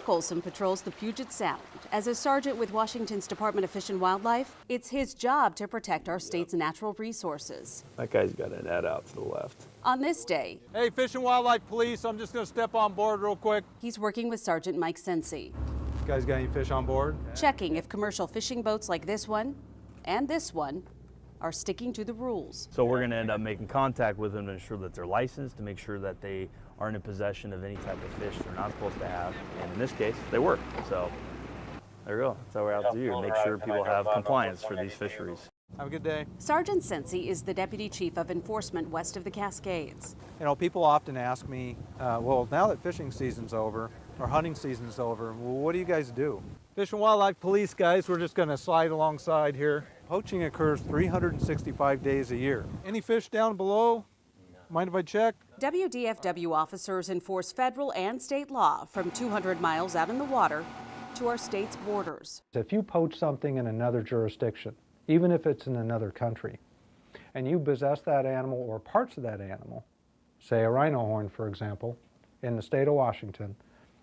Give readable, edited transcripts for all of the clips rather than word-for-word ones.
Colson patrols the Puget Sound. As a sergeant with Washington's Department of Fish and Wildlife, it's his job to protect our state's natural resources. That guy's got a net out to the left. On this day, hey, Fish and Wildlife Police, I'm just going to step on board real quick. he's working with Sergeant Mike Sensi, You guys got any fish on board? checking if commercial fishing boats like this one and this one are sticking to the rules. So we're going to end up making contact with them to ensure that they're licensed, to make sure that they aren't in possession of any type of fish they're not supposed to have. And in this case, they were. So there you go. That's how we're out to do. Make sure people have compliance for these fisheries. Have a good day. Sergeant Sensi is the Deputy Chief of Enforcement west of the Cascades. You know, people often ask me, well, now that fishing season's over, or hunting season's over, well, what do you guys do? Fish and Wildlife Police, guys, we're just going to slide alongside here. Poaching occurs 365 days a year. Any fish down below? Mind if I check? WDFW officers enforce federal and state law from 200 miles out in the water to our state's borders. If you poach something in another jurisdiction, even if it's in another country, and you possess that animal or parts of that animal, say a rhino horn, for example, in the state of Washington,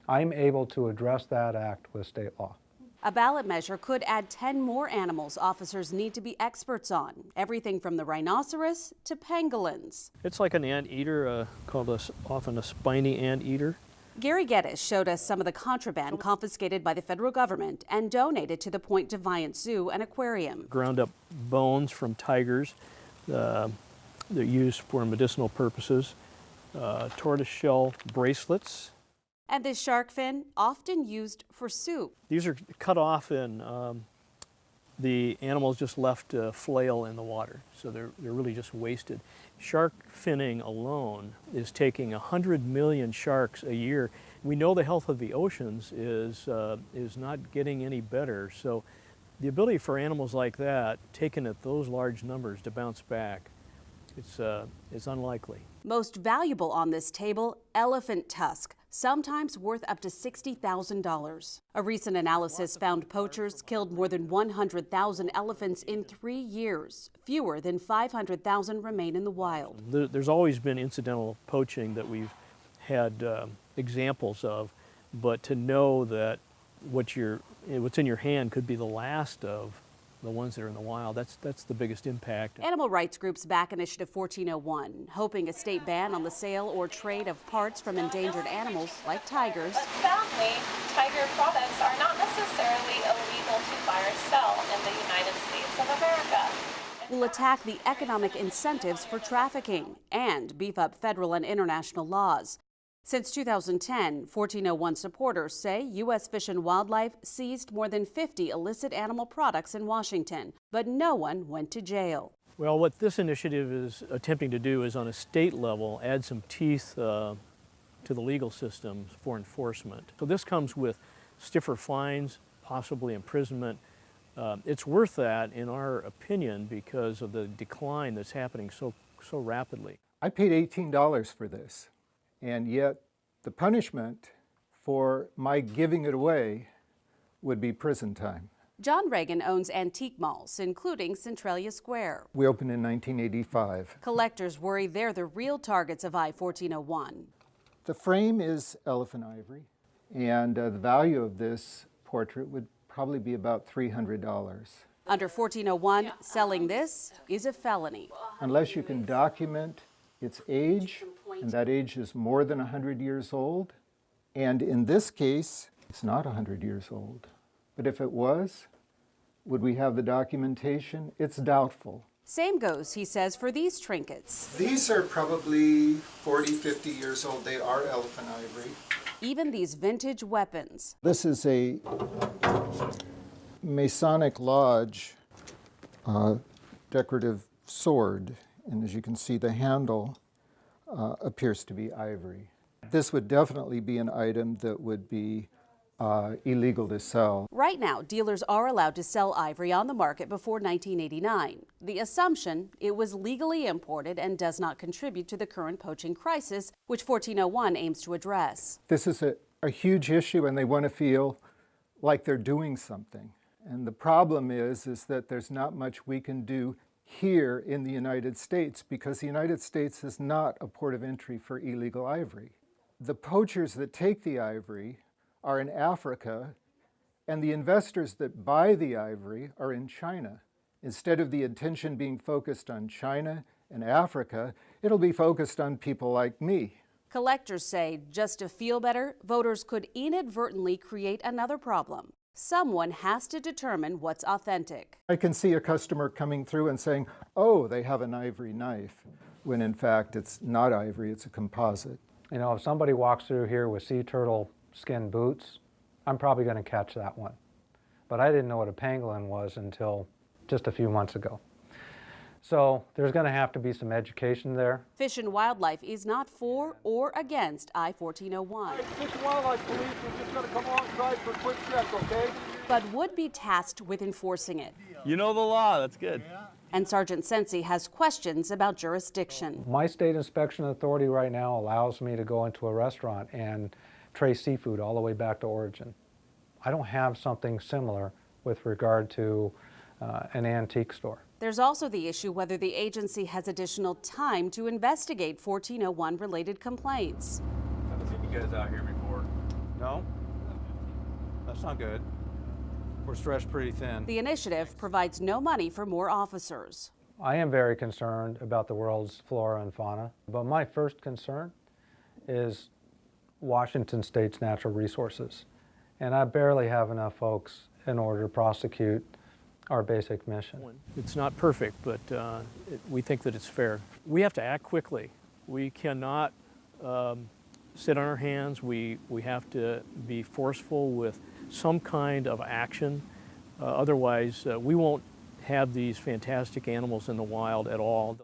I'm able to address that act with state law. A ballot measure could add 10 more animals officers need to be experts on, everything from the rhinoceros to pangolins. It's like an anteater, often a spiny anteater. Gary Geddes showed us some of the contraband confiscated by the federal government and donated to the Point Defiance Zoo and Aquarium. Ground up bones from tigers. They're used for medicinal purposes. Tortoiseshell bracelets. And this shark fin, often used for soup. These are cut off and the animals just left to flail in the water, so they're really just wasted. Shark finning alone is taking 100 million sharks a year. We know the health of the oceans is not getting any better, so the ability for animals like that, taken at those large numbers, to bounce back, it's unlikely. Most valuable on this table, elephant tusk, sometimes worth up to $60,000. A recent analysis found poachers killed more than 100,000 elephants in 3 years. Fewer than 500,000 remain in the wild. There's always been incidental poaching that we've had examples of, but to know that what's in your hand could be the last of the ones that are in the wild, that's the biggest impact. Animal rights groups back Initiative 1401, hoping a state ban on the sale or trade of parts from endangered animals like tigers. But sadly, tiger products are not necessarily illegal to buy or sell in the United States of America. Will attack the economic incentives for trafficking and beef up federal and international laws. Since 2010, 1401 supporters say U.S. Fish and Wildlife seized more than 50 illicit animal products in Washington, but no one went to jail. Well, what this initiative is attempting to do is, on a state level, add some teeth to the legal system for enforcement. So this comes with stiffer fines, possibly imprisonment. It's worth that, in our opinion, because of the decline that's happening so rapidly. I paid $18 for this. And yet the punishment for my giving it away would be prison time. John Reagan owns antique malls, including Centralia Square. We opened in 1985. Collectors worry they're the real targets of I-1401. The frame is elephant ivory, and the value of this portrait would probably be about $300. Under 1401, selling this is a felony. Unless you can document its age, and that age is more than 100 years old. And in this case, it's not 100 years old. But if it was, would we have the documentation? It's doubtful. Same goes, he says, for these trinkets. These are probably 40, 50 years old. They are elephant ivory. Even these vintage weapons. This is a Masonic Lodge decorative sword. And as you can see, the handle appears to be ivory. This would definitely be an item that would be illegal to sell. Right now, dealers are allowed to sell ivory on the market before 1989. The assumption, it was legally imported and does not contribute to the current poaching crisis, which 1401 aims to address. This is a huge issue, and they want to feel like they're doing something. And the problem is that there's not much we can do here in the United States, because the United States is not a port of entry for illegal ivory. The poachers that take the ivory are in Africa, and the investors that buy the ivory are in China. Instead of the attention being focused on China and Africa, it'll be focused on people like me. Collectors say just to feel better, voters could inadvertently create another problem. Someone has to determine what's authentic. I can see a customer coming through and saying, oh, they have an ivory knife, when in fact it's not ivory, it's a composite. You know, if somebody walks through here with sea turtle skin boots, I'm probably going to catch that one. But I didn't know what a pangolin was until just a few months ago. So there's going to have to be some education there. Fish and Wildlife is not for or against I-1401. Fish and Wildlife Police, we're just going to come alongside for a quick check, okay? But would be tasked with enforcing it. You know the law, that's good. And Sergeant Sensi has questions about jurisdiction. My state inspection authority right now allows me to go into a restaurant and trace seafood all the way back to origin. I don't have something similar with regard to an antique store. There's also the issue whether the agency has additional time to investigate 1401 related complaints. Haven't seen you guys out here before. No? That's not good. We're stretched pretty thin. The initiative provides no money for more officers. I am very concerned about the world's flora and fauna, but my first concern is Washington State's natural resources. And I barely have enough folks in order to prosecute our basic mission. It's not perfect, but we think that it's fair. We have to act quickly. We cannot sit on our hands. We have to be forceful with some kind of action. Otherwise, we won't have these fantastic animals in the wild at all.